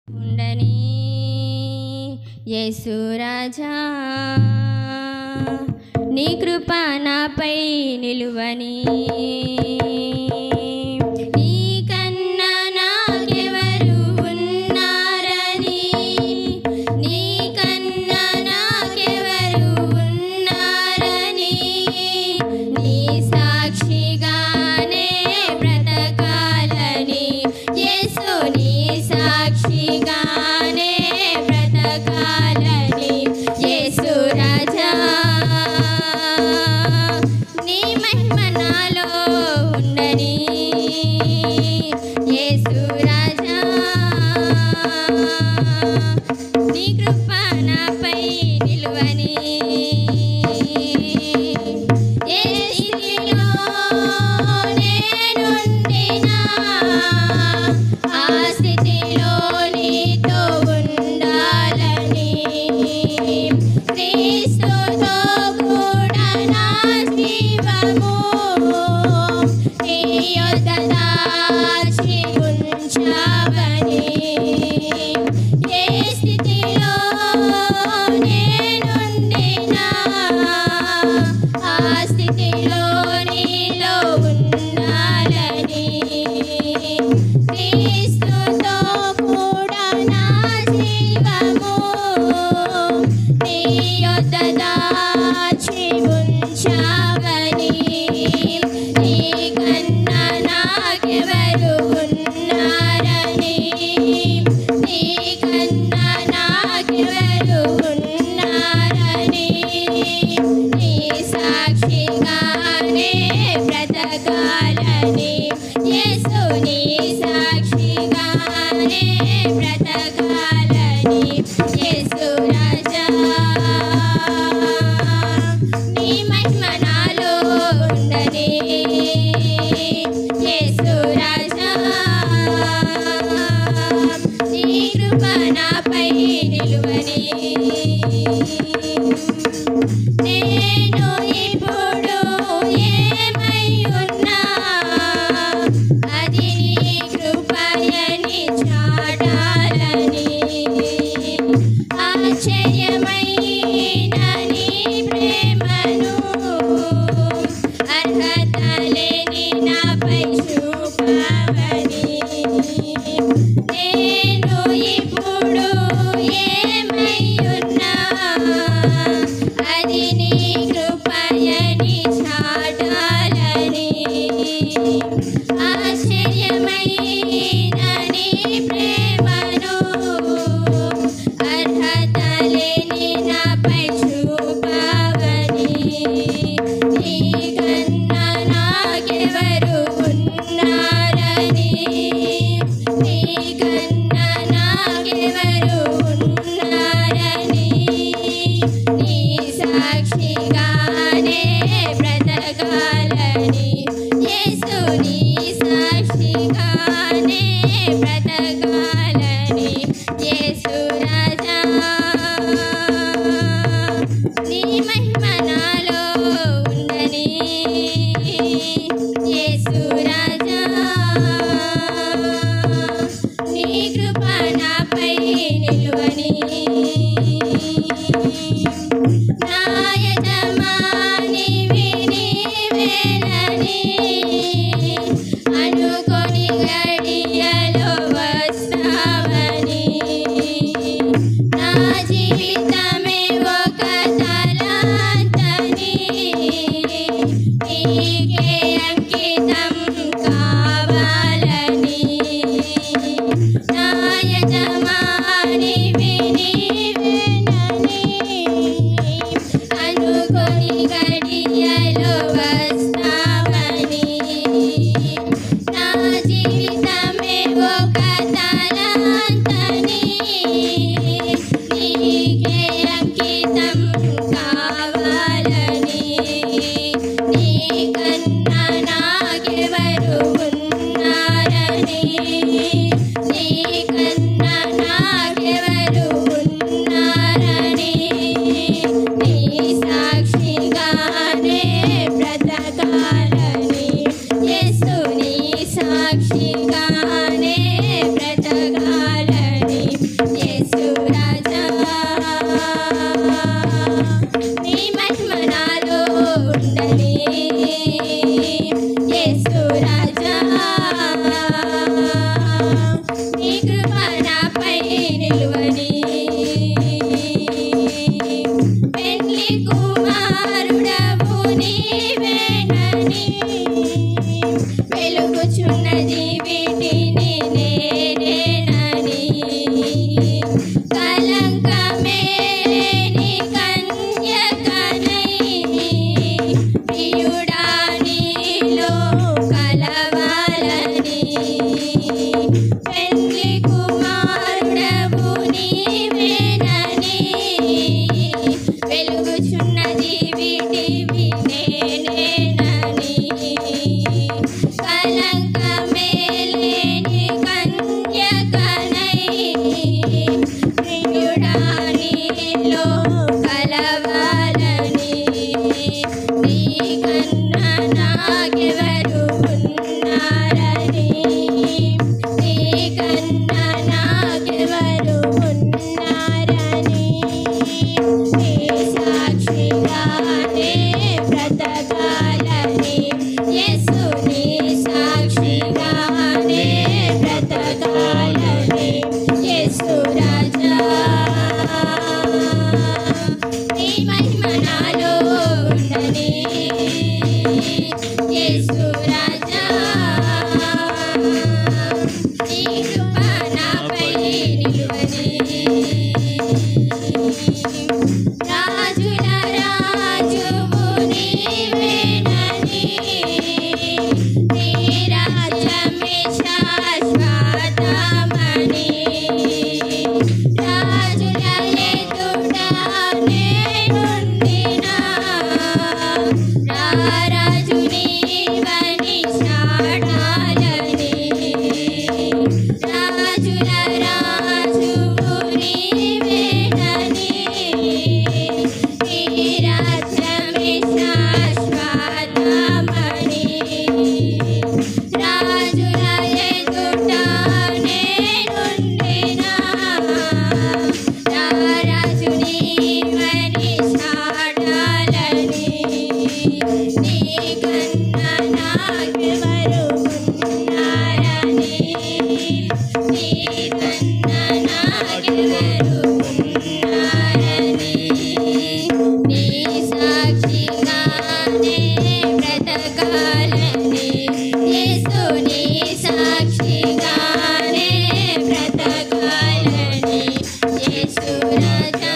ఉండని యేసు రాజా నీ కృప నాపై నిలువని నీకన్నా నాకెవరు ఉన్నారని నీకన్నా నాకెవరు ఉన్నారని నీ సాక్షిగానే బ్రతకాలని యేసు నీ సాక్షిగానే బ్రతకాలని యేసు రాజా నీ మహిమ నాలో ఉండని యేసు రాజా నీ కృప నాపై నిలువని ఏ స్థితిలో నేనుండినా ఆ స్థితిలో నీతో ఉండాలని క్రీస్తుతో కూడా నా జీవము నీ యొద్ద దాచి ఉంచావని ఏ స్థితిలో నేనుండినా ఆ స్థితిలో నీలో ఉండాలని క్రీస్తుతో కూడా నా జీవము నీ యొద్ద దాచి ఉంచావని నీకన్నా నాకెవరు ఉన్నారని నీకన్నా నాకెవరు ఉన్నారని నీ సాక్షిగానే బ్రతకాలని యేసు నీ సాక్షిగానే బ్రతకాలని యేసు రాజా నీ మహిమ నాలో ఉండని యేసు రాజా నీ కృప నాపై నిలువని నేను ఇప్పుడు ఏమై ఉన్నా అది నీ కృపయని చాటాలని ఆశ్చర్యమైన నీ ప్రేమను అర్హత లేని నాపై చూపవని నేను ఇప్పుడు ఏమై ఉన్నా అది నీ కృపయని చాటాలని ఆశ్చర్యమైన నీ ప్రేమను అర్హత లేని నాపై చూపవని నీకన్నా నాకెవరు ఉన్నారని నీకన్నా నాకెవరు ఉన్నారని నీ సాక్షిగానే బ్రతకాలని యేసు నీ సాక్షిగానే బ్రతకాలని యేసు రాజా నీ మహిమ నాలో ఉండని యేసు రాజా నీ కృప నాపై నిలువని నా యజమానివి నీవేనని అనుకొని గడియలో వస్తావని నా జీవితమే ఒక తలాంతని నీకే అంకితం కావాలని నా యజమానివి నీవేనని అనుకొని గడియలో వస్తావని నా జీవితమే ఒక తలాంతని నీకే అంకితం కావాలని నీకన్నా నాకెవరు ఉన్నారని నీకన్నా నాకెవరు ఉన్నారని నీ సాక్షిగానే బ్రతకాలని యేసు నీ సాక్షిగానే బ్రతకాలని ప్రియుడా నీలో కలవాలని నీకన్నా నాకెవరు ఉన్నారని నీకన్నా నాకెవరు ఉన్నారని నీ సాక్షిగానే బ్రతకాలని యేసు నీ సాక్షిగానే బ్రతకాలని యేసు రాజా నీ మహిమ నాలో ఉండని యేసు రాజా నీ కృప నాపై నిలువని రాజుల రాజువు నీవేనని నీ రాజ్యమే శాశ్వతమని రాజుల ఎదుట నేనుండినా రారాజు నీవని చాటాలని రాజుల రాజువు నీవేనని నీ రాజ్యమే శాశ్వతమని రాజుల ఎదుట నేనుండినా రారాజు నీవని చాటాలని నీకన్నా నాకెవరు ఉన్నారని నీకన్నా నాకెవరు ఉన్నారని నీ సాక్షిగానే బ్రతకాలని యేసు నీ సాక్షిగానే బ్రతకాలని యేసు రాజా